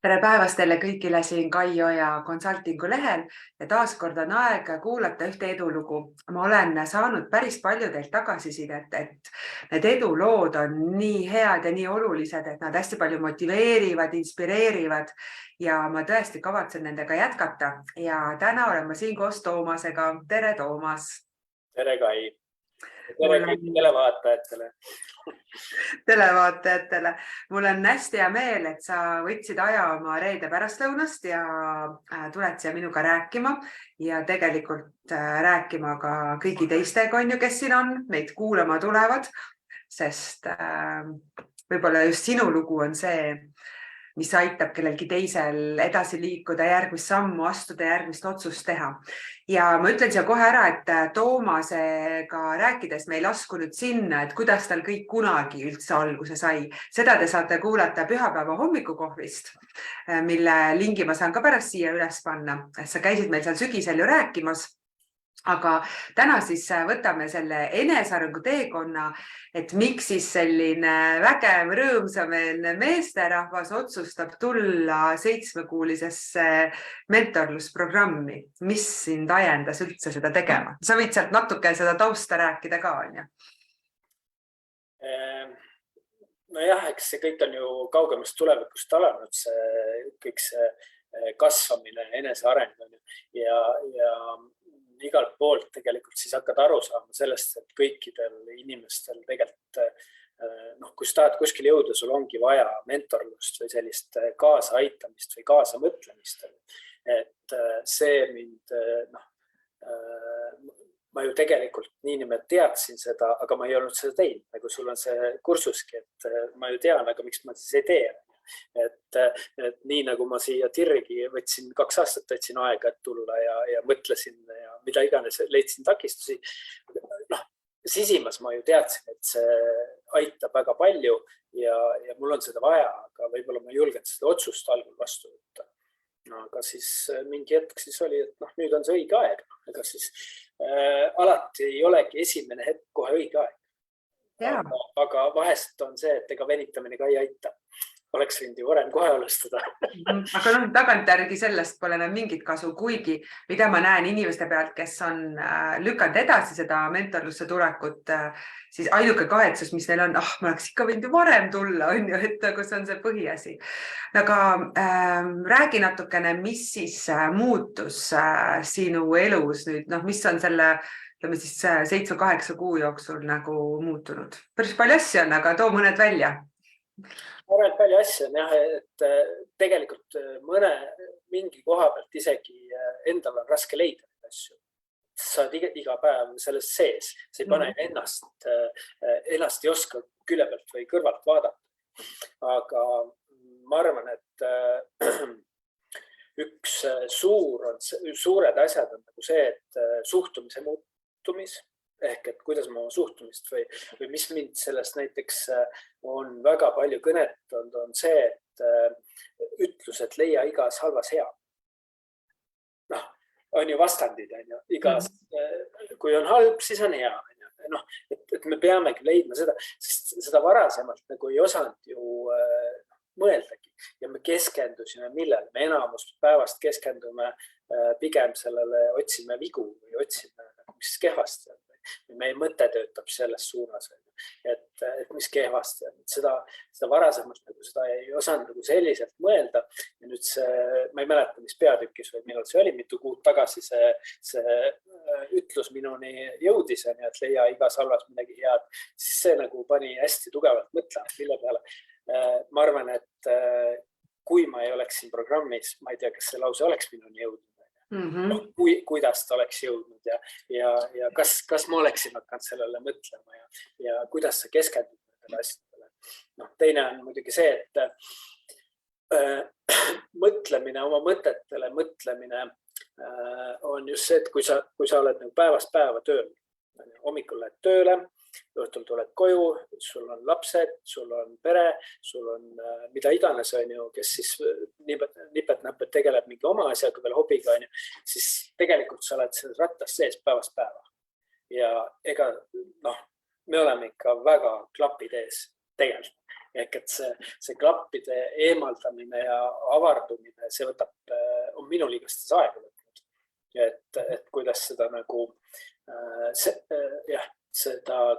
Tere päevast teile kõigile siin Kaioja Consultingu lehel ja taaskord on aeg kuulata ühte edulugu. Ma olen saanud päris palju teilt tagasisidet, et need edulood on nii head ja nii olulised, et nad hästi palju motiveerivad, inspireerivad ja ma tõesti kavatsen nendega jätkata. Ja täna olen ma siin koos Toomasega. Tere, Toomas! Tere, Kai! Tere kõik televaatajatele! Televaatajatele. Mul on hästi hea meel, et sa võtsid aja oma reede pärastlõunast ja tuled siia minuga rääkima ja tegelikult rääkima ka kõigi teistega, kes siin on, meid kuulama tulevad, sest võib-olla just sinu lugu on see, mis aitab kellelgi teisel edasi liikuda, järgmist sammu astuda, järgmist otsust teha. Ja ma ütlen siia kohe ära, et Toomasega rääkides me ei lasku nüüd sinna, et kuidas tal kõik kunagi üldse alguse sai. Seda te saate kuulata pühapäeva hommikukohvist, mille lingi ma saan ka pärast siia üles panna. Sa käisid meil seal sügisel ju rääkimas. Aga täna siis võtame selle enesearengu teekonna, et miks siis selline vägev, rõõmsameelne meesterahvas otsustab tulla 7-kuulisesse mentorlusprogrammi. Mis sind ajendas üldse seda tegema? Sa võid sealt natuke seda tausta rääkida ka, on ju? Nojah, eks see kõik on ju kaugemast tulevikust alanud, kõik see kasvamine, eneseareng ja igalt poolt tegelikult siis hakkad aru saama sellest, et kõikidel inimestel tegelikult, kui sa tahad kuskil jõuda, sul ongi vaja mentorlust või sellist kaasaaitamist või kaasamõtlemist. Et see mind, ma ju tegelikult niimoodi teadsin seda, aga ma ei olnud seda teinud, nagu sul on see kursuski, et ma ju tean, aga miks ma siis ei tee. Et nii nagu ma siia Tirgi võtsin 2 aastat võtsin aega, et tulla ja mõtlesin ja mida iganes, leidsin takistusi. Sisimas ma ju teadsin, et see aitab väga palju ja mul on seda vaja, aga võib-olla ma julgen seda otsust algul vastu võtta. Aga siis mingi hetk siis oli, et nüüd on see õige aeg. Ega siis alati ei olegi esimene hetk kohe õige aeg. Aga vahest on see, et ega venitamine ka ei aita. Oleks võinud ju varem kohe alustada. Aga tagantjärgi sellest pole enam mingit kasu, kuigi mida ma näen inimeste pealt, kes on lükanud edasi seda mentorlusse tulekut, siis ainuke kahetsus, mis neil on, ma oleks ikka võinud ju varem tulla, on ju, et kus on see põhiasi. Aga räägi natukene, mis siis muutus sinu elus nüüd, mis on selle 7-8 kuu jooksul nagu muutunud? Päris palju asju on, aga too mõned välja. Mõned palju asju on jah, et tegelikult mingi koha pealt isegi endal on raske leida asju. Sa oled iga päev selles sees, sa ei pane ennast ei oska külje pealt või kõrvalt vaadata. Aga ma arvan, et üks suured asjad on nagu see, et suhtumise muutumis, ehk et kuidas ma oma suhtumist või mis mind sellest näiteks on väga palju kõnetanud, on see, et ütlus, et leia igas halvas hea. On ju vastandid, kui on halb, siis on hea. Et me peamegi leidma seda, sest seda varasemalt nagu ei osanud ju mõeldagi ja me keskendusime millele. Me enamus päevast keskendume pigem sellele, otsime vigu või otsime, mis kehvasti on. Meie mõte töötab selles suunas, et mis kehvasti on. Seda varasemalt seda ei osanud nagu selliselt mõelda ja nüüd ma ei mäleta, mis peatükis või millal see oli, mitu kuud tagasi see ütlus minuni jõudis, et leia igas halvas midagi head, siis see nagu pani hästi tugevalt mõtlema, mille peale. Ma arvan, et kui ma ei oleks siin programmis, ma ei tea, kas see lause oleks minuni jõudnud. Kuidas ta oleks jõudnud ja kas ma oleksin hakanud sellele mõtlema ja kuidas sa keskendud nendele asjadele. Teine on muidugi see, et mõtlemine, oma mõtetele mõtlemine on just see, et kui sa oled päevast päeva tööl, hommikul lähed tööle, õhtul tuled koju, sul on lapsed, sul on pere, sul on mida iganes, kes siis nipet-näpet tegeleb mingi oma asjaga veel hobiga, siis tegelikult sa oled selles rattas sees päevast päeva. Ja ega me oleme ikka väga klapid ees tegelikult. ehk et see klappide eemaldamine ja avardumine, see on minul igast aega võtnud. Et kuidas seda nagu,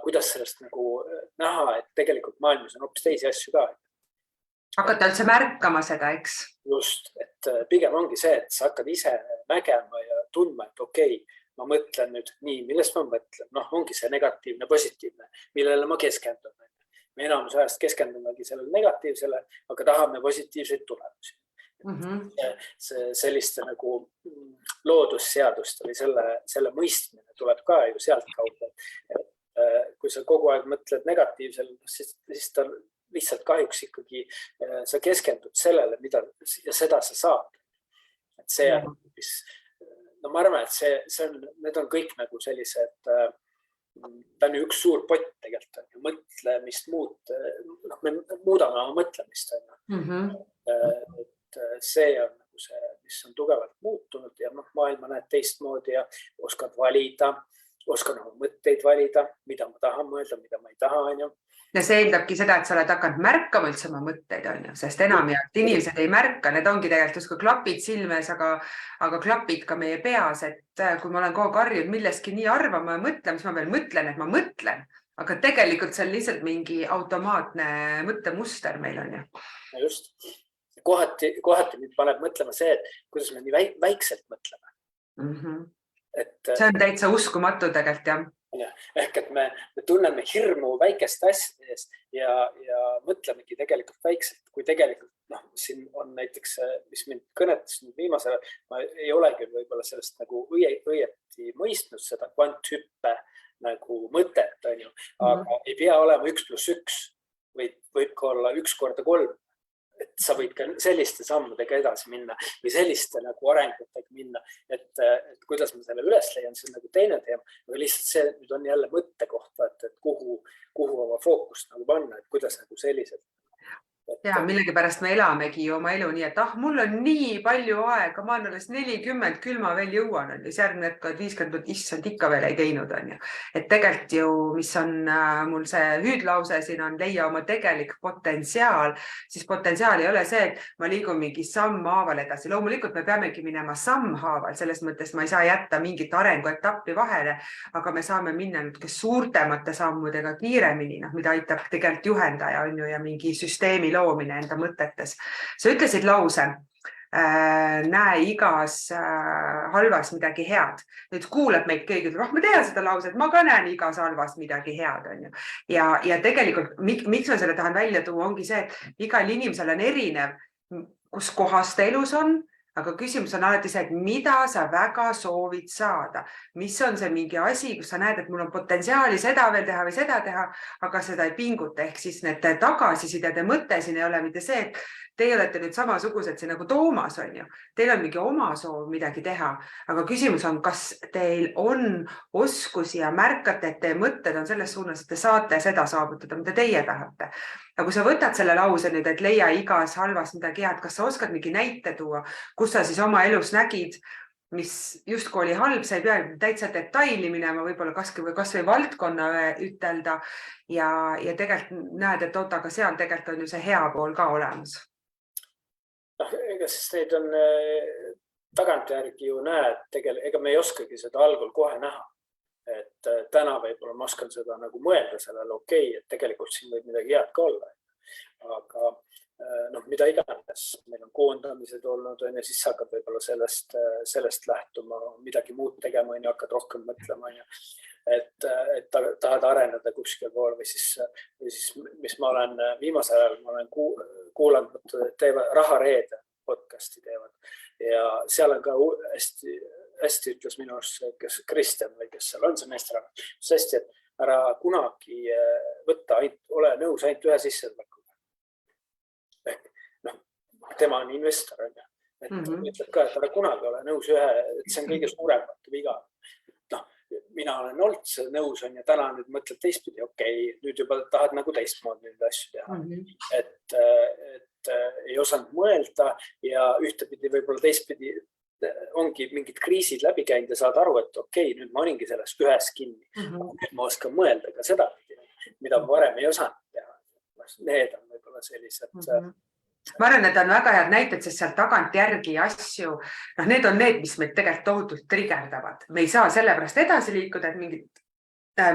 kuidas sellest nagu näha, et tegelikult maailmas on hoopis teisi asju ka. Hakata üldse märkama seda, eks? Just, et pigem ongi see, et sa hakkad ise nägema ja tundma, et okei, ma mõtlen nüüd nii, millest ma mõtlen. Ongi see negatiivne, positiivne, millele ma keskendun. Me enamus ajast keskendumegi sellele negatiivsele, aga tahame positiivseid tulemusi. See selliste nagu loodusseadust või selle mõistmine tuleb ka ju sealt kaudu. Kui sa kogu aeg mõtled negatiivsel, siis ta lihtsalt kahjuks ikkagi sa keskendud sellele, ja seda sa saad. Et see on, ma arvan, et need on kõik nagu sellised, ta on üks suur pott tegelikult, mõtlemist me muudame oma mõtlemist. Et see on nagu see, mis on tugevalt muutunud ja maailma näed teistmoodi ja oskad valida, oskan oma mõtteid valida, mida ma tahan mõelda, mida ma ei taha. Ja see eeldabki seda, et sa oled hakanud märkama üldse oma mõtteid, sest enamjaolt inimesed ei märka, need ongi tegelikult justkui klapid silmes, aga klapid ka meie peas, et kui ma olen kogu aeg harjunud millestki nii arvama ja mõtlema, siis ma veel mõtlen, et ma mõtlen, aga tegelikult see on lihtsalt mingi automaatne mõttemuster meil on ju. Just. Kohati nüüd paneb mõtlema see, et kuidas me nii väikselt mõtleme. See on täitsa uskumatu tegelikult, jah. Ehk et me tunneme hirmu väikeste asjade ees ja mõtlemegi tegelikult väikselt, kui tegelikult siin on näiteks, mis mind kõnetas viimasel, ma ei olegi võib-olla sellest nagu õieti mõistnud seda kvanthüppe nagu mõtet, aga ei pea olema 1+1, võib ka olla 1×3. Et sa võid ka selliste sammudega edasi minna või selliste nagu arengutega minna, et kuidas ma selle üles leian, see on nagu teine teema, aga lihtsalt see nüüd on jälle mõtte kohta, et kuhu oma fookust nagu panna, et kuidas nagu sellised. Ja millegipärast me elamegi oma elu nii, et mul on nii palju aega, ma olen alles 40, küll ma veel jõuan, siis järgmine hetk 50, issand ikka veel ei teinud. Et tegelikult ju, mis on mul see hüüdlause siin on, leia oma tegelik potentsiaal, siis potentsiaal ei ole see, et ma liigun mingi sammhaaval edasi. Loomulikult me peamegi minema sammhaaval, selles mõttes ma ei saa jätta mingit arenguetappi vahele, aga me saame minna nüüd suurtemate sammudega kiiremini, mida aitab tegelikult juhendaja ja mingi süsteemi loomine enda mõtetes. Sa ütlesid lause, näe igas halvas midagi head. Nüüd kuuleb meid keegi, ma tean seda lause, et ma ka näen igas halvas midagi head. Ja tegelikult, miks ma selle tahan välja tuua, ongi see, et igal inimesel on erinev, kus kohas ta elus on, aga küsimus on alati see, et mida sa väga soovid saada. Mis on see mingi asi, kus sa näed, et mul on potentsiaali seda veel teha või seda teha, aga seda ei pinguta. Ehk siis need tagasisidede mõte siin ei ole mitte see, et teie olete nüüd samasugused, see nagu Toomas on ju. Teil on mingi oma soov midagi teha, aga küsimus on, kas teil on oskusi ja märkate, et teie mõtted on selles suunas, et te saate seda saavutada, mida teie tahate. Aga kui sa võtad selle lause nüüd, et leia igas halvas midagi head, kas sa oskad mingi näite tuua, kus sa siis oma elus nägid, mis justkui oli halb, sa ei pea täitsa detaili minema, võib-olla kas või valdkonna ütelda ja tegelikult näed, et aga seal tegelikult on ju see hea pool ka olemas. Ega siis neid on tagantjärgi ju näed, ega me ei oskagi seda algul kohe näha. Et täna võib-olla ma oskan seda nagu mõelda sellele okei, et tegelikult siin võib midagi head ka olla. Aga mida iganes, meil on koondamised olnud ja siis hakkad võib-olla sellest lähtuma, midagi muud tegema, hakkad rohkem mõtlema. Et tahad areneda kuskil pool või siis mis ma olen viimasel ajal, ma olen kuulanud, teevad Rahareede podcasti teevad ja seal on ka hästi ütles minu arust, kes Kristjan või kes seal on see meesterahvas, hästi, et ära kunagi võtta, ole nõus ainult ühe sissetulekuga. Tema on investor, et ütleb ka, et ära kunagi ole nõus ühe, et see on kõige suuremate viga. Mina olen olnud nõus ja täna nüüd mõtled teistpidi, okei, nüüd juba tahad nagu teistmoodi neid asju teha. Et ei osanud mõelda ja ühtepidi võib-olla teistpidi ongi mingid kriisid läbi käinud ja saad aru, et okei, nüüd ma olingi sellest ühes kinni. Nüüd ma oskan mõelda ka seda, mida ma varem ei osanud teha. Need on võib-olla võib-olla sellised ma arvan, et on väga head näited, sest seal tagantjärgi asju, need on need, mis meid tegelikult tohutult trigerdavad. Me ei saa sellepärast edasi liikuda, et mingid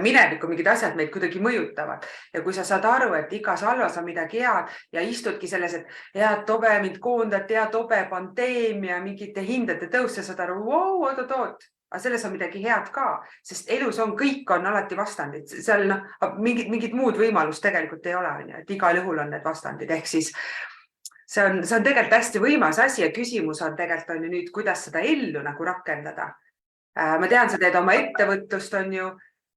mineviku mingid asjad meid kuidagi mõjutavad. Ja kui sa saad aru, et igas halvas on midagi head ja istudki selles, et head tobe mind koondati, hea tobe pandeemia, mingite hindade tõus, sa saad aru, oot, aga selles on midagi head ka, sest elus on, kõik on alati vastandid. Seal mingid muud võimalust tegelikult ei ole, et igal juhul on need vastandid. Ehk siis see on tegelikult hästi võimas asi ja küsimus on tegelikult on ju nüüd, kuidas seda ellu nagu rakendada. Ma tean, sa teed oma ettevõtlust, on ju,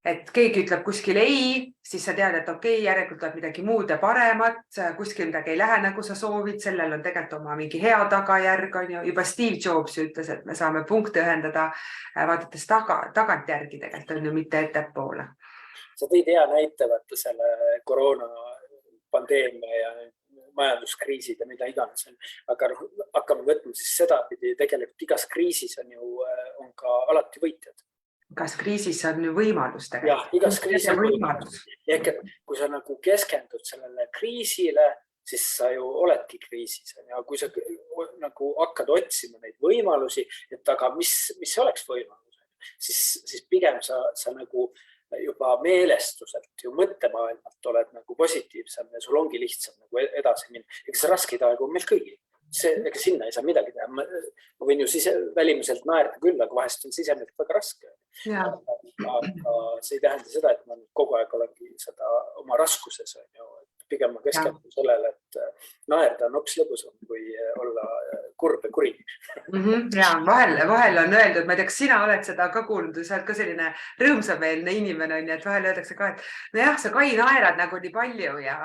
et keegi ütleb kuskil ei, siis sa tead, et okei, järelikult tuleb midagi muud ja paremat, kuskil midagi ei lähe, nagu sa soovid, sellel on tegelikult oma mingi hea tagajärg, on ju. Juba Steve Jobs ütles, et me saame punkte ühendada, vaadates tagantjärgi tegelikult on ju mitte ettepoole. Sa tõid hea näite võtta selle koroona pandeemia ja majanduskriisid ja mida iganes. Aga hakkame võtma siis seda pidi, tegelikult igas kriisis on ka alati võitjad. Igas kriisis on ju võimalus tegelikult. Jah, igas kriisis on võimalus. Ehk et kui sa nagu keskendud sellele kriisile, siis sa ju oledki kriisis. Ja kui sa nagu hakkad otsima neid võimalusi, et aga mis oleks võimalus, siis pigem sa nagu juba meelestuselt ju mõttemaailmalt oled nagu positiivsem ja sul ongi lihtsam nagu edasi minna. Ega see raskeid aegu on meil kõigil. Ega sinna ei saa midagi teha. Ma võin ju välimiselt naerda küll, aga vahest on sisemiselt väga raske. Aga see ei tähenda seda, et ma kogu aeg olengi seda oma raskuses. Pigem ma keskendun sellele, et naerda on hoopis lõbusam, kui olla kurb ja kuri. Ja vahel on öeldud, ma ei tea, kas sina oled seda ka kuulnud, sa oled ka selline rõõmsameelne inimene, et vahel öeldakse ka, et nojah, sa Kai naerad nagu nii palju ja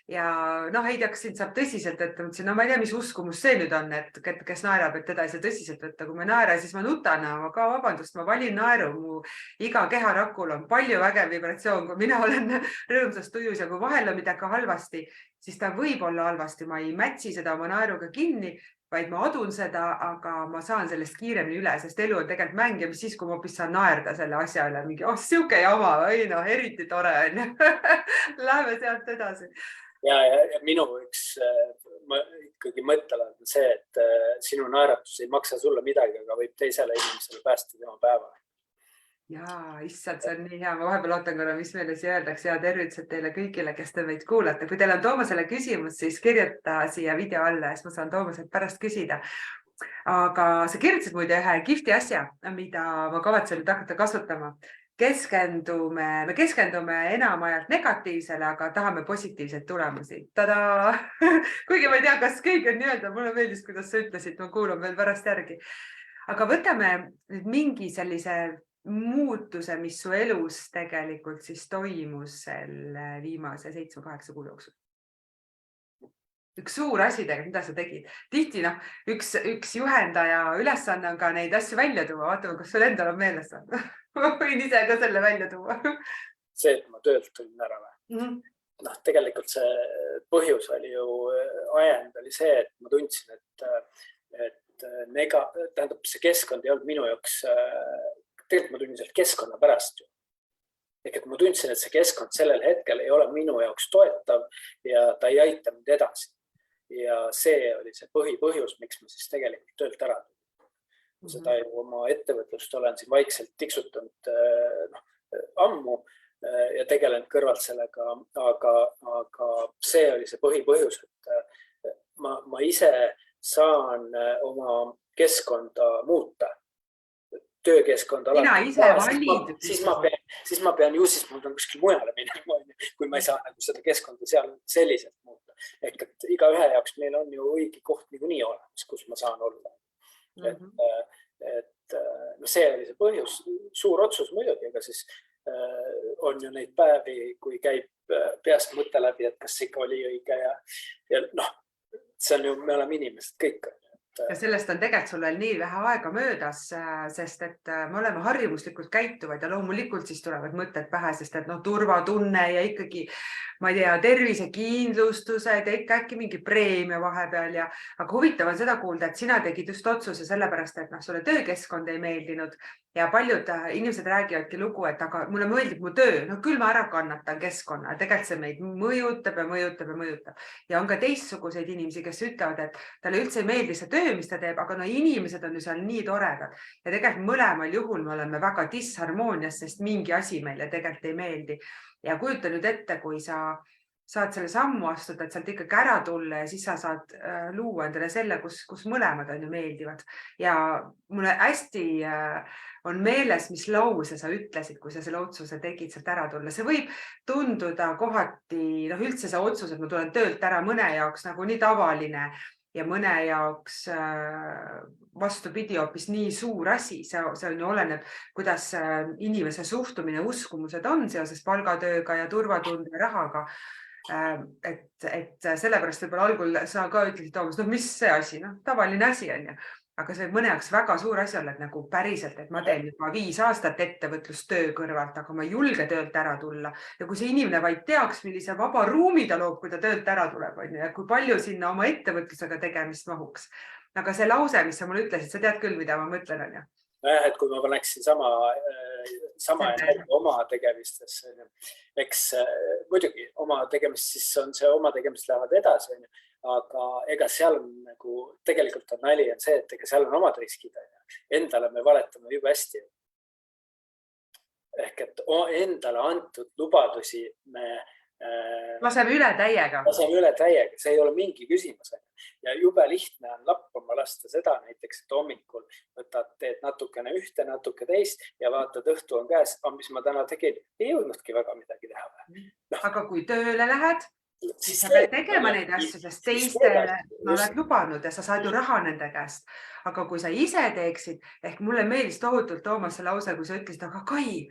ei tea, kas sind saab tõsiselt võtta. Mõtlesin, ma ei tea, mis uskumus see nüüd on, et kes naerab, et teda ei saa tõsiselt võtta. Kui ma naera, siis ma nutan, aga ka vabandust, ma valin naeru. Mu iga keharakul on palju vägev vibratsioon, kui mina olen rõõmsas tujus ja kui vahel on midagi halvasti, siis ta võib olla halvasti. Ma ei mätsi seda oma naeruga kinni, vaid ma adun seda, aga ma saan sellest kiiremini üle, sest elu on tegelikult mäng ja siis, kui ma hoopis saan naerda selle asja üle, mingi, siuke jama, eriti tore on. Läheme sealt edasi. Ja minu ma ikkagi mõtlen see, et sinu naeratus ei maksa sulle midagi, aga võib teisele inimesele päästa tema päeva. Jaa, issand, see on nii hea. Ma vahepeal ootan korra, mis meile siia öeldakse ja tervitused teile kõigile, kes te meid kuulate. Kui teil on Toomasele küsimus, siis kirjuta siia video alla, siis ma saan Toomaselt pärast küsida. Aga sa kirjutasid muide ühe kihvti asja, mida ma kavatsen nüüd hakata kasutama. Me keskendume enamajalt negatiivsele, aga tahame positiivseid tulemusi. Tada! Kuigi ma ei tea, kas keegi on nii-öelda, mulle meeldis, kuidas sa ütlesid, ma kuulan veel pärast järgi. Aga võtame nüüd mingi sellise muutuse, mis su elus tegelikult siis toimus selle viimase 7-8 kuu jooksul. Üks suur asi tegelikult, mida sa tegid. Tihti üks juhendaja ülesanne on ka neid asju välja tuua. Vaatame, kas sul endal on meeles on. Ma võin ise ka selle välja tuua. See, et ma töölt tulin ära või? Tegelikult see põhjus oli ju ajend oli see, et ma tundsin, et tähendab, see keskkond ei olnud minu jaoks tegelikult ma tundsin selle keskkonna pärast. Ehk et ma tundsin, et see keskkond sellel hetkel ei ole minu jaoks toetav ja ta ei aita mind edasi. Ja see oli see põhjus, miks ma siis tegelikult töölt ära tulin. Seda ju oma ettevõtlust olen siin vaikselt tiksutanud ammu ja tegelenud kõrvalt sellega, aga see oli see põhjus, et ma ise saan oma keskkonda muuta. Töökeskkonda siis ma pean kuskil mujale minema, kui ma ei saa seda keskkonda seal selliselt muuta. Ehk et iga ühe jaoks meil on ju õige koht nii olemas, kus ma saan olla. See oli see põhjus, suur otsus muidugi, aga siis on ju neid päevi, kui käib peast mõtte läbi, et kas ikka oli õige ja see on ju, me oleme inimesed kõik. Ja sellest on tegelikult sul veel nii vähe aega möödas, sest et me oleme harjumuslikult käituvad ja loomulikult siis tulevad mõtted pähe, sest et turvatunne ja ikkagi, ma ei tea, tervisekindlustused ja ikka äkki mingi preemia vahepeal aga huvitav on seda kuulda, et sina tegid just otsuse sellepärast, et sulle töökeskkond ei meeldinud ja paljud inimesed räägivadki lugu, et aga mulle meeldib mu töö, küll ma ära kannatan keskkonna, tegelikult see meid mõjutab ja mõjutab ja mõjutab. Ja on ka teistsuguseid inimesi, kes ütlevad, et talle üldse ei meeldi see töö, mis ta teeb, aga inimesed on ju seal nii toredad. Ja tegelikult mõlemal juhul me oleme väga disharmoonias, sest mingi asi meile tegelikult ei meeldi. Ja kujuta nüüd ette, kui sa saad selle sammu astuda, et sealt ikkagi ära tulla ja siis sa saad luua endale selle, kus mõlemad on ju meeldivad. Ja mulle hästi on meeles, mis lause sa ütlesid, kui sa selle otsuse tegid sealt ära tulla. See võib tunduda kohati, üldse see otsus, et ma tulen töölt ära mõne jaoks nagu nii tavaline ja mõne jaoks vastupidi hoopis nii suur asi. See on ju oleneb, kuidas inimese suhtumine, uskumused on seoses palgatööga ja turvatunde ja rahaga. Et sellepärast võib-olla algul sa ka ütlesid, Toomas, mis see asi, tavaline asi on ju. Aga see mõne jaoks väga suur asi olla, et nagu päriselt, et ma teen juba 5 aastat ettevõtlustöö kõrvalt, aga ma ei julge töölt ära tulla. Ja kui see inimene vaid teaks, millise vaba ruumi ta loob, kui ta töölt ära tuleb, ja kui palju sinna oma ettevõtlusega tegemist mahuks. Aga see lause, mis sa mulle ütlesid, sa tead küll, mida ma mõtlen, on ju? Et kui ma paneksin sama oma tegemistesse, eks muidugi oma tegemist, siis on see oma tegemist lähevad edasi, aga ega seal on nagu, tegelikult on nali on see, et ega seal on omad riskid. Endale me valetame juba hästi. Ehk et endale antud lubadusi me laseme üle täiega. See ei ole mingi küsimus. Ja jube lihtne on lappama lasta seda näiteks, et hommikul teed natukene ühte, natuke teist ja vaatad, õhtu on käes, mis ma täna tegin, ei jõudnudki väga midagi teha. Aga kui tööle lähed, siis sa pead tegema neid asju, sest teistele oled lubanud ja sa saad ju raha nende käest. Aga kui sa ise teeksid, ehk mulle meeldis tohutult Toomas see lause, kui sa ütlesid, aga Kai,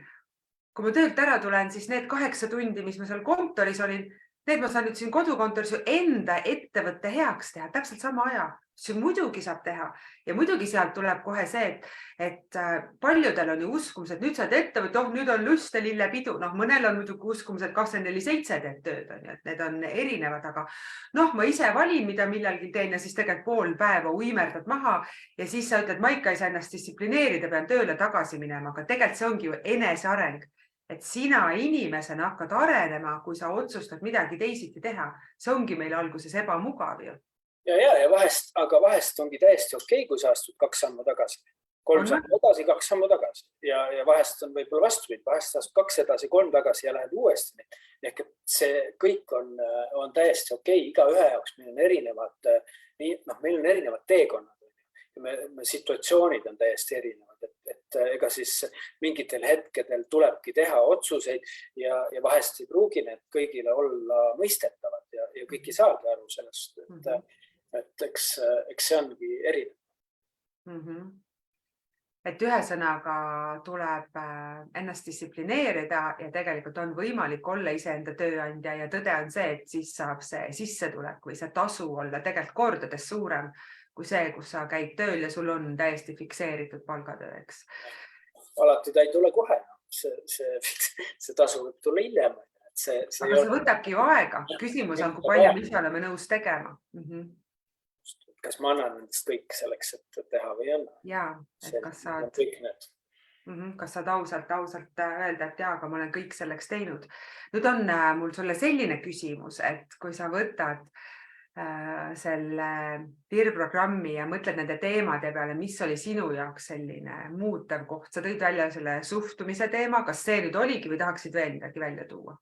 kui ma töölt ära tulen, siis need 8 tundi, mis ma seal kontoris olin, need ma saan nüüd siin kodukontoris ju enda ettevõtte heaks teha, täpselt sama aja. See muidugi saab teha ja muidugi sealt tuleb kohe see, et paljudel on ju uskumused, nüüd saad ettevõtte, nüüd on lust ja lillepidu. Mõnel on muidugi uskumused 24/7 teed tööd, et need on erinevad, aga ma ise valin, mida millalgi teen ja siis tegelikult pool päeva uimerdad maha ja siis sa ütled, ma ikka ei saa ennast distsiplineerida, pean tööle tagasi minema, aga tegelikult see ongi ju eneseareng. Et sina inimesena hakkad arenema, kui sa otsustad midagi teisiti teha. See ongi meil alguses ebamugav ju. Ja vahest ongi täiesti okei, kui sa astud 2 sammu tagasi. 3 sammu tagasi, 2 sammu tagasi. Ja vahest on võib-olla vastupidi, vahest astud 2 edasi, 3 tagasi ja lähed uuesti. Ehk et see kõik on täiesti okei. Iga ühe jaoks meil on erinevad teekonnad. Situatsioonid on täiesti erinevad, et ega siis mingitel hetkedel tulebki teha otsuseid ja vahest ei pruugi need kõigile olla mõistetavad ja kõik ei saagi aru sellest, et eks see ongi erinev. Et ühesõnaga tuleb ennast distsiplineerida ja tegelikult on võimalik olla iseenda tööandja ja tõde on see, et siis saab see sissetulek või see tasu olla tegelikult kordades suurem kui see, kus sa käid tööl ja sul on täiesti fikseeritud palgatöö, eks. Alati ta ei tule kohe. See tasu võib tulla hiljem. Aga see võtabki ju aega. Küsimus on, kui palju me ise oleme nõus tegema. Kas ma annan endast kõik selleks, et teha või on? Jaa, et kas saad ausalt öelda, et jaa, aga ma olen kõik selleks teinud. Nüüd on mul sulle selline küsimus, et kui sa võtad selle PIR-programmi ja mõtled nende teemade peale, mis oli sinu jaoks selline muutev koht. Sa tõid välja selle suhtumise teema, kas see nüüd oligi või tahaksid veel midagi välja tuua?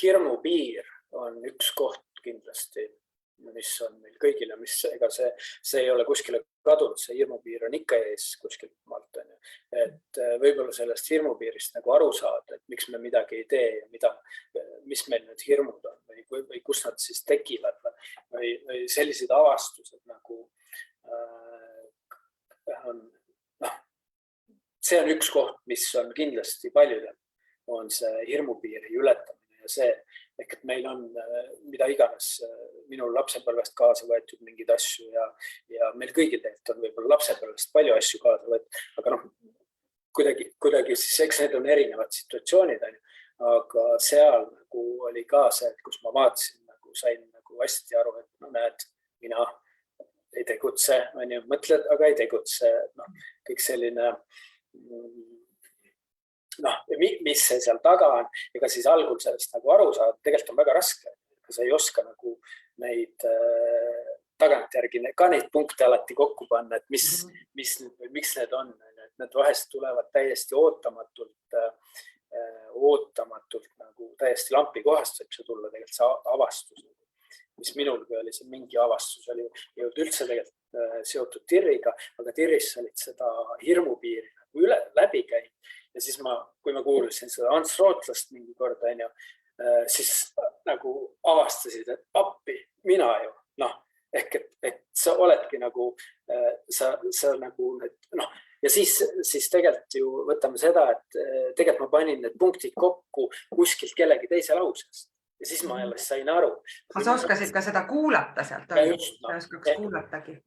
Hirmu piir on üks koht kindlasti, mis on meil kõigil ja ega see ei ole kuskile kadunud, see hirmupiir on ikka ees kuskilt maalt. Et võib-olla sellest hirmupiirist nagu aru saada, et miks me midagi ei tee ja mis meil need hirmud on või kus nad siis tekivad või sellised avastused nagu see on üks koht, mis on kindlasti paljudel, on see hirmupiiri ületamine ja see, et meil on mida iganes minul lapsepõlvest kaasa võetud mingeid asju ja meil kõigil tegelikult on võib-olla lapsepõlvest palju asju kaasa võetud, aga noh, kuidagi siis eks need on erinevad situatsioonid, aga seal nagu oli ka see, et kus ma vaatasin, nagu sain nagu hästi aru, et no näed, mina ei tegutse, mõtled, aga ei tegutse, noh, kõik selline, noh, mis see seal taga on, ega siis algul sellest nagu aru saada, tegelikult on väga raske, sa ei oska nagu neid tagantjärgi ka neid punkte alati kokku panna, et miks need on, et need vahest tulevad täiesti ootamatult nagu täiesti lampi kohast võib see tulla tegelikult see avastus, mis minulgi oli see mingi avastus, oli jõud üldse tegelikult seotud tirriga, aga tirris olid seda hirmupiiri nagu läbi käinud. Ja siis kui ma kuulasin seda Ants Rootlast mingi kord, siis nagu avastasid, et appi, mina ju, noh, ehk et sa oledki nagu, sa nagu, noh, ja siis tegelikult ju võtame seda, et tegelikult ma panin need punktid kokku kuskilt kellegi teise lausest ja siis ma jälle sain aru. Sa oskasid ka seda kuulata sealt, sa oskaks kuulatagi.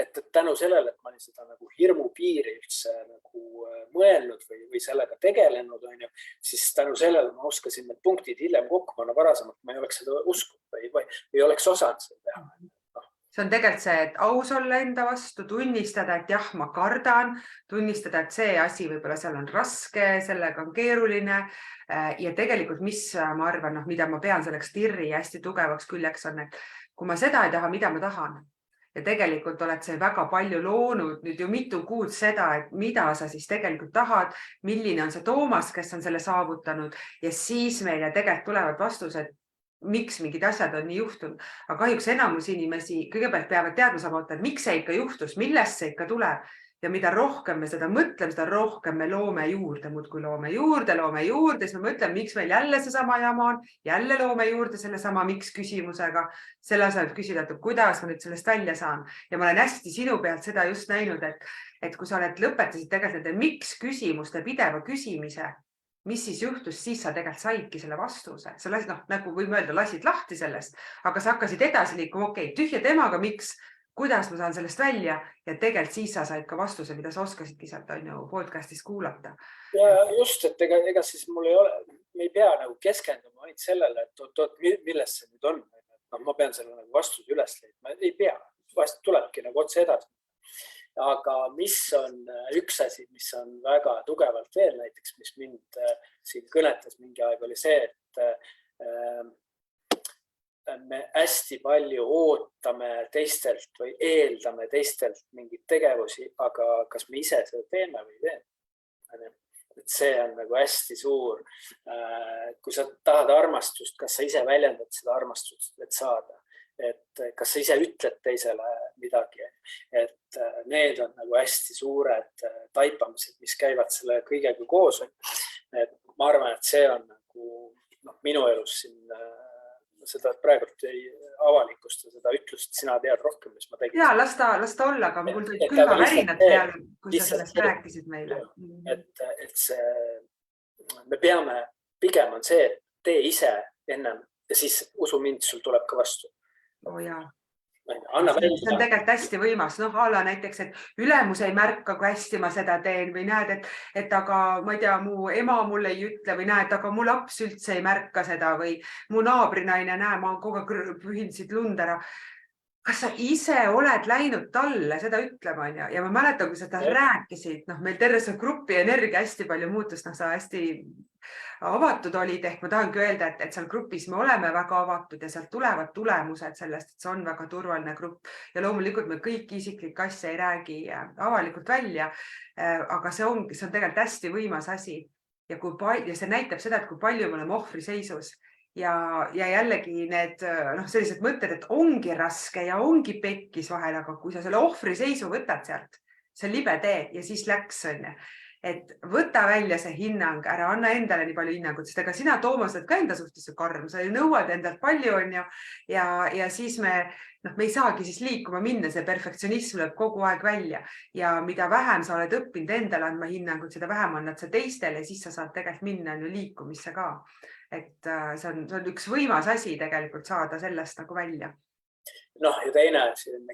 Et tänu sellele, et ma olin seda nagu hirmupiiri üldse nagu mõelnud või sellega tegelenud, siis tänu sellele ma oskasin need punktid hiljem kokku panna varasemalt, ma ei oleks seda uskunud või ei oleks osanud seda teha. See on tegelikult see, et aus olla enda vastu, tunnistada, et jah, ma kardan, tunnistada, et see asi võib-olla seal on raske, sellega on keeruline ja tegelikult, mis ma arvan, mida ma pean selleks tirri hästi tugevaks küljeks on, et kui ma seda ei taha, mida ma tahan ja tegelikult oled see väga palju loonud nüüd ju mitu kuud seda, et mida sa siis tegelikult tahad, milline on see Toomas, kes on selle saavutanud ja siis meile tegelikult tulevad vastused, miks mingid asjad on nii juhtunud. Aga kahjuks enamus inimesi kõigepealt peavad teadma saama, et miks see ikka juhtus, millest see ikka tuleb. Ja mida rohkem me seda mõtleme, seda rohkem me loome juurde, muudkui loome juurde, siis me mõtleme, miks meil jälle see sama jama on, jälle loome juurde selle sama miks küsimusega, selle asemel küsida, et kuidas ma nüüd sellest välja saan. Ja ma olen hästi sinu pealt seda just näinud, et kui sa lõpetasid tegelikult nende miks küsimuste pideva küsimise, mis siis juhtus, siis sa tegelikult saidki selle vastuse. Sa lasid, nagu võime öelda, lasid lahti sellest, aga sa hakkasid edasi liikuma, okei, tühja temaga, miks, kuidas ma saan sellest välja ja tegelikult siis sa said ka vastuse, mida sa oskasidki sealt podcastis kuulata. Ja just, et ega siis mul ei ole, me ei pea nagu keskenduma ainult sellele, et millest see nüüd on. Ma pean selle nagu vastuse üles leidma, ei pea, vast tulebki nagu otse edasi. Aga mis on üks asi, mis on väga tugevalt veel näiteks, mis mind siin kõnetas mingi aeg, oli see, et me hästi palju ootame teistelt või eeldame teistelt mingeid tegevusi, aga kas me ise seda teeme või ei tee? Et see on nagu hästi suur. Kui sa tahad armastust, kas sa ise väljendad seda armastust, et saada? Et kas sa ise ütled teisele midagi? Et need on nagu hästi suured taipamised, mis käivad selle kõigega koos. Et ma arvan, et see on nagu minu elus siin seda praegult ei avalikusta, seda ütlust, sina tead rohkem, mis ma tegin. Jaa, las ta olla, aga mul tulid külma värinad peale, kui sa sellest rääkisid meile. Et see, me peame, pigem on see, et tee ise ennem ja siis usu mind, sul tuleb ka vastu. Jaa. Anna välja. See on tegelikult hästi võimas. Ala näiteks, et ülemus ei märka, kui hästi ma seda teen või näed, et aga ma ei tea, mu ema mulle ei ütle või näed, aga mu laps üldse ei märka seda või mu naabrinaine näe, ma kogu aeg pühin siit lund ära. Kas sa ise oled läinud talle seda ütlema ja ma mäletan, kui sa ta rääkisid, meil terve see grupi energia hästi palju muutus, sa hästi avatud olid, ehk ma tahangi öelda, et seal grupis me oleme väga avatud ja sealt tulevad tulemused sellest, et see on väga turvaline grupp ja loomulikult me kõik isiklik asja ei räägi avalikult välja, aga see on tegelikult hästi võimas asi ja see näitab seda, et kui palju me oleme ohvriseisus ja jällegi need sellised mõtted, et ongi raske ja ongi pekkis vahel, aga kui sa selle ohvriseisu võtad sealt, see libe tee ja siis läks on. Et võta välja see hinnang, ära anna endale nii palju hinnangut, sest ega sina, Toomas, oled ka enda suhtes karm, sa nõuad endalt palju on ja siis me ei saagi siis liikuma minna, see perfektsionism lööb kogu aeg välja ja mida vähem sa oled õppinud endale andma hinnangut, seda vähem annad sa teistele ja siis sa saad tegelikult minna liikumisse ka. et see on üks võimas asi tegelikult saada sellest nagu välja. Noh, ja teine asi on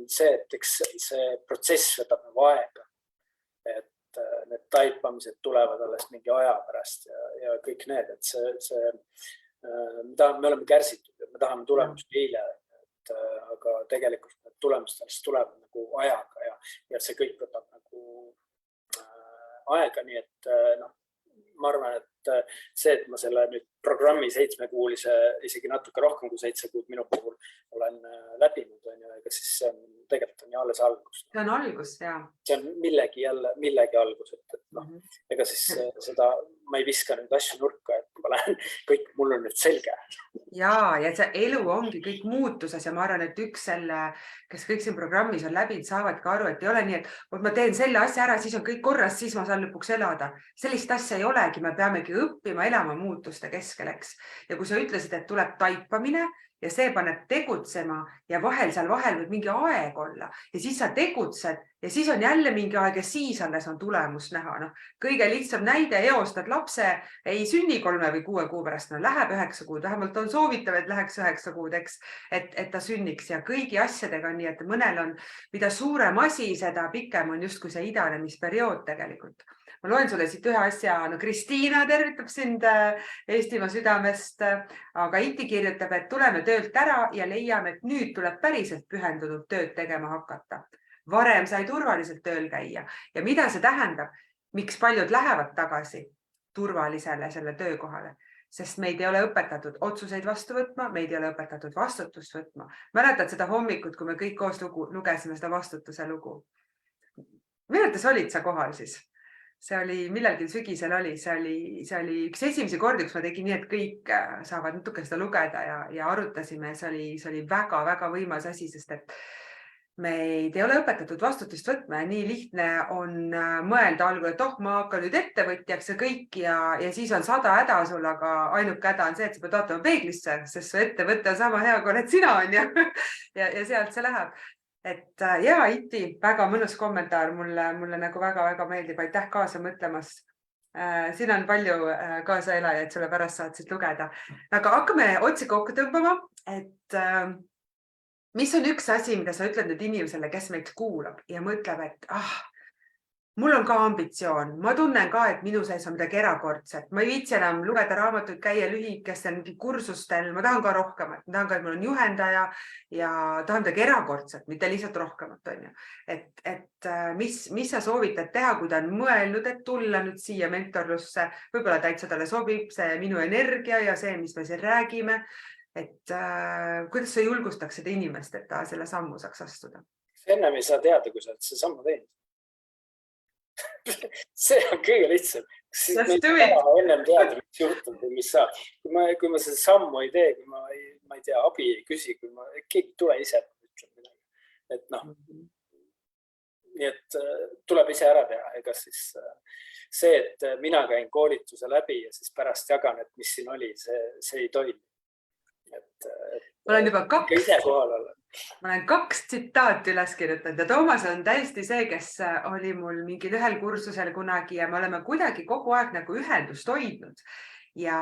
see, et eks see protsess võtab nagu aega, et need taipamised tulevad alles mingi aja pärast ja kõik need, et me oleme kärsitud ja me tahame tulemust eile, aga tegelikult need tulemused tulevad nagu ajaga ja see kõik võtab nagu aega, nii et ma arvan, et see, et ma selle nüüd programmi 7-kuulise, isegi natuke rohkem kui 7 kuud minu puhul olen läbinud, ega siis tegelikult on ju alles algus. See on algus, jah. See on millegi algus, et ega siis seda ma ei viska nüüd asju nurka, et ma lähen, kõik mul on nüüd selge. Ja see elu ongi kõik muutuses ja ma arvan, et üks kes kõik siin programmis on läbinud, saavad ka aru, et ei ole nii, et ma teen selle asja ära, siis on kõik korras, siis ma saan lõpuks elada. Sellist asja ei olegi, me peamegi õppima elama muutuste keskel, eks. Ja kui sa ütlesid, et tuleb taipamine ja see paneb tegutsema ja seal vahel võib mingi aeg olla ja siis sa tegutsed ja siis on jälle mingi aeg ja siis alles on tulemust näha. Kõige lihtsam näide, eostad lapse, ei sünni 3 või 6 kuu pärast, läheb 9 kuud, vähemalt on soovitav, et läheks 9 kuud, eks, et ta sünniks ja kõigi asjadega on nii, et mõnel on, mida suurem asi, seda pikem on justkui see idanemisperiood tegelikult. Ma loen sulle siit ühe asja, Kristiina tervitab sind Eestimaa südamest, aga Iti kirjutab, et tuleme töölt ära ja leiame, et nüüd tuleb päriselt pühendunud tööd tegema hakata. Varem sai turvaliselt tööl käia ja mida see tähendab, miks paljud lähevad tagasi turvalisele selle töökohale, sest meid ei ole õpetatud otsuseid vastu võtma, meid ei ole õpetatud vastutust võtma. Mäletad seda hommikut, kui me kõik koos lugesime seda vastutuse lugu? Milles olid sa kohal siis? See oli millalgi sügisel see oli üks esimesi kordi, kus ma tegin nii, et kõik saavad natuke seda lugeda ja arutasime. See oli väga-väga võimas asi, sest et meid ei ole õpetatud vastutust võtma ja nii lihtne on mõelda algul, et ma hakkan nüüd ettevõtjaks ja kõik ja siis on 100 häda sul, aga ainuke häda on see, et sa pead vaatama peeglisse, sest su ettevõte on sama hea, kui oled sina on ja sealt see läheb. Et Iti, väga mõnus kommentaar, mulle nagu väga-väga meeldib, aitäh kaasa mõtlemast. Siin on palju kaasaelajaid, sulle pärast saad siit lugeda. Aga hakkame otsi kokku tõmbama, et mis on üks asi, mida sa ütled nüüd inimesele, kes meid kuulab ja mõtleb, et mul on ka ambitsioon, ma tunnen ka, et minu sees on midagi erakordset, ma ei viitsi enam lugeda raamatuid, käia lühikestel kursustel, ma tahan ka rohkemat, ma tahan ka, et mul on juhendaja ja tahan midagi erakordset, mitte lihtsalt rohkemat. Et mis sa soovitad teha, kui ta on mõelnud, et tulla nüüd siia mentorlusse, võib-olla täitsa talle sobib see minu energia ja see, mis me siin räägime, et kuidas sa julgustaksid inimest, et ta selle sammu saaks astuda? Ennem ei saa teada, kui sa oled see sammu teinud. See on kõige lihtsam. Ennem teada, mis juhtub või mis saab. Kui ma seda sammu ei tee, kui ma ei tea, abi ei küsi, kui keegi tule ise ütleb midagi. Et nii et tuleb ise ära teha. Ega siis see, et mina käin koolituse läbi ja siis pärast jagan, et mis siin oli, see ei toimi. Ma olen juba Ma olen 2 tsitaati üles kirjutanud ja Toomas on täiesti see, kes oli mul mingil ühel kursusel kunagi ja me oleme kuidagi kogu aeg nagu ühendust hoidnud. Ja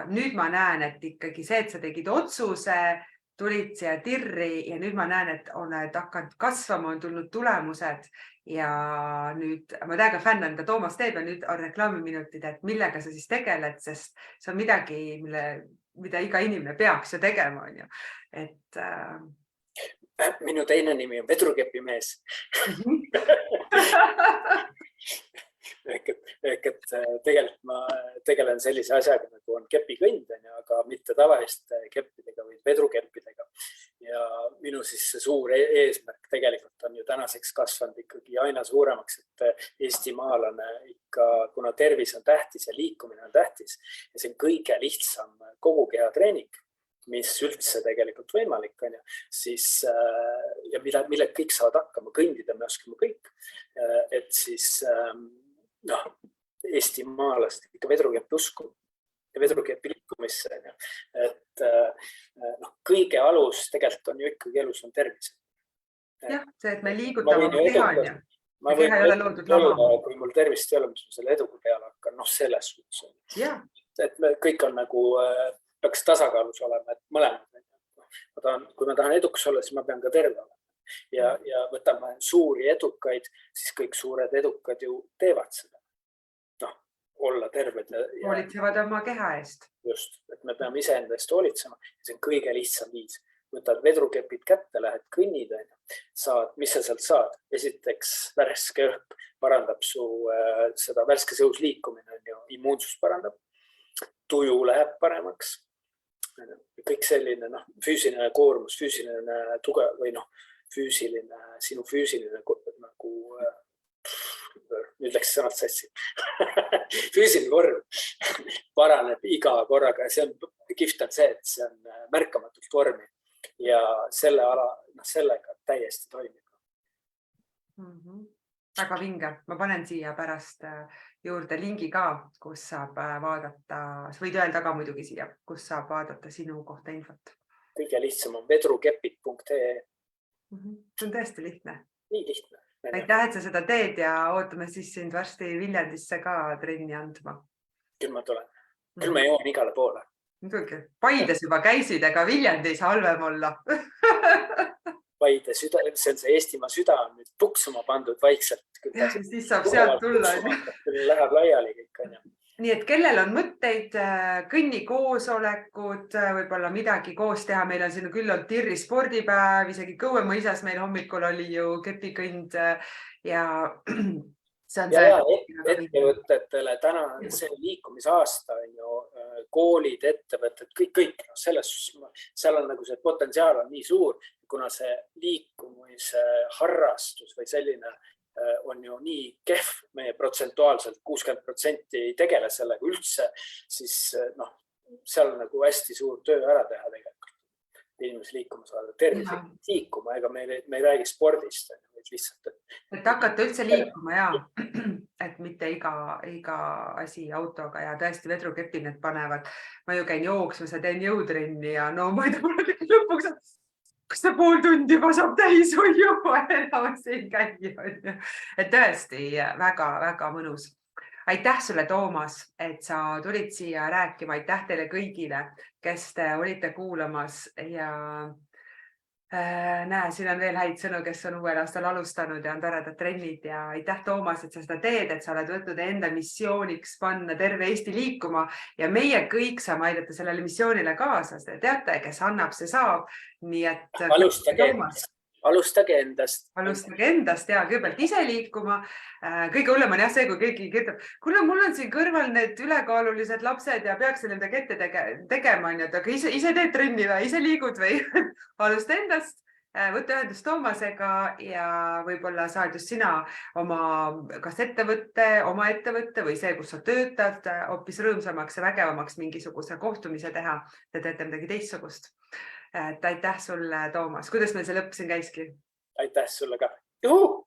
nüüd ma näen, et ikkagi see, et sa tegid otsuse, tulid siia tirri ja nüüd ma näen, et oled hakanud kasvama, on tulnud tulemused ja nüüd ma tean ka fänn on ka Toomas teeb ja nüüd on reklaamiminutid, et millega sa siis tegeled, sest see on midagi, mida iga inimene peaks ju tegema, on ju. Et minu teine nimi on vedrukepimees. Ehk et tegelikult ma tegelen sellise asjaga, nagu on kepikõnd, aga mitte tavaliste keppidega või vedrukeppidega. Ja minu siis see suur eesmärk tegelikult on ju tänaseks kasvanud ikkagi aina suuremaks, et eestimaalane ikka, kuna tervis on tähtis ja liikumine on tähtis ja see on kõige lihtsam kogu keha treening, mis üldse tegelikult võimalik on, siis, ja millega kõik saavad hakkama, kõndida me oskame kõik, et siis eestimaalast ikka vedrukepi usku ja vedrukepi liikumisse. Et kõige alus tegelikult on ju ikkagi elus on tervis. Jah, see, et me liigutame keha on ju. Ma võin olla, kui mul tervist ei ole, mis ma selle eduga peale hakkan, selles suhtes. Jah. et me kõik on nagu, peaks tasakaalus olema, et mõlemad. Kui ma tahan edukas olla, siis ma pean ka terve olema. Ja võtame suuri edukaid, siis kõik suured edukad ju teevad seda. Olla terved. Hoolitsevad oma keha eest. Just, et me peame iseenda eest hoolitsema. See on kõige lihtsam viis. Võtad vedrukepid kätte, lähed kõnnid, saad, mis sa sealt saad? Esiteks värske õhk parandab su seda värskes õhus liikumine, immuunsus parandab, tuju läheb paremaks. Kõik selline füüsiline koormus, füüsiline tugev või sinu füüsiline nagu, nüüd läks sõnad sassi, füüsiline vorm paraneb iga korraga ja see on kihvt on see, et see on märkamatult vormi ja sellega täiesti toimib. Väga vinge. Ma panen siia pärast juurde lingi ka, kus saab vaadata, võid öelda ka muidugi siia, kus saab vaadata sinu kohta infot. Kõige lihtsam on vedrukepid.ee. See on tõesti lihtne. Nii lihtne. Aitäh, et sa seda teed ja ootame siis sind varsti Viljandisse ka trenni andma. Küll ma tulen. Küll ma joon igale poole. Paides juba käisid, ega Viljandi ei saa halvem olla. Paide süda, see on see Eestimaa süda on nüüd puksuma pandud vaikselt. Siis saab sealt tulla. Läheb laiali kõik. Nii et kellel on mõtteid, kõnni koosolekud, võib-olla midagi koos teha. Meil on siin küll olnud Tirri spordipäev, isegi Kõue mõisas meil hommikul oli ju kepikõnd ja see on ettevõtetele täna see liikumisaasta on ju koolid, ettevõtted, kõik. Seal on nagu see potentsiaal on nii suur, kuna see liikumise harrastus või selline on ju nii kehv, meie protsentuaalselt 60% ei tegele sellega üldse, siis seal on nagu hästi suur töö ära teha tegelikult. Inimesi liikuma saada, tervislikult liikuma, ega me ei räägi spordist, lihtsalt. Et hakata üldse liikuma ja, et mitte iga asi autoga ja tõesti vedrukepid need panevad. Ma ju käin jooksmas ja teen jõutrenni ja ma ei tea, lõpuks kas ta pool tundi juba saab täis või juba enam siin käia. Et tõesti väga mõnus. Aitäh sulle, Toomas, et sa tulid siia rääkima. Aitäh teile kõigile, kes te olite kuulamas ja näe, siin on veel häid sõnu, kes on uuel aastal alustanud ja on toredad trennid ja aitäh, Toomas, et sa seda teed, et sa oled võtnud enda missiooniks panna terve Eesti liikuma ja meie kõik saame aidata sellele missioonile kaasa. Teate, kes annab, see saab. Nii et alustage endast. Alustage endast ja kõigepealt ise liikuma. Kõige hullem on jah see, kui keegi kirjutab, kuule, mul on siin kõrval need ülekaalulised lapsed ja peaks nende ette tegema, aga ise teed trenni või ise liigud või alusta endast, võtta ühendust Toomasega ja võib-olla saad just sina kas oma ettevõtte või see, kus sa töötad, hoopis rõõmsamaks ja vägevamaks mingisuguse kohtumise teha. Te teete midagi teistsugust. Aitäh sulle, Toomas. Kuidas meil see lõpp siin käiski? Aitäh sulle ka. Juhu!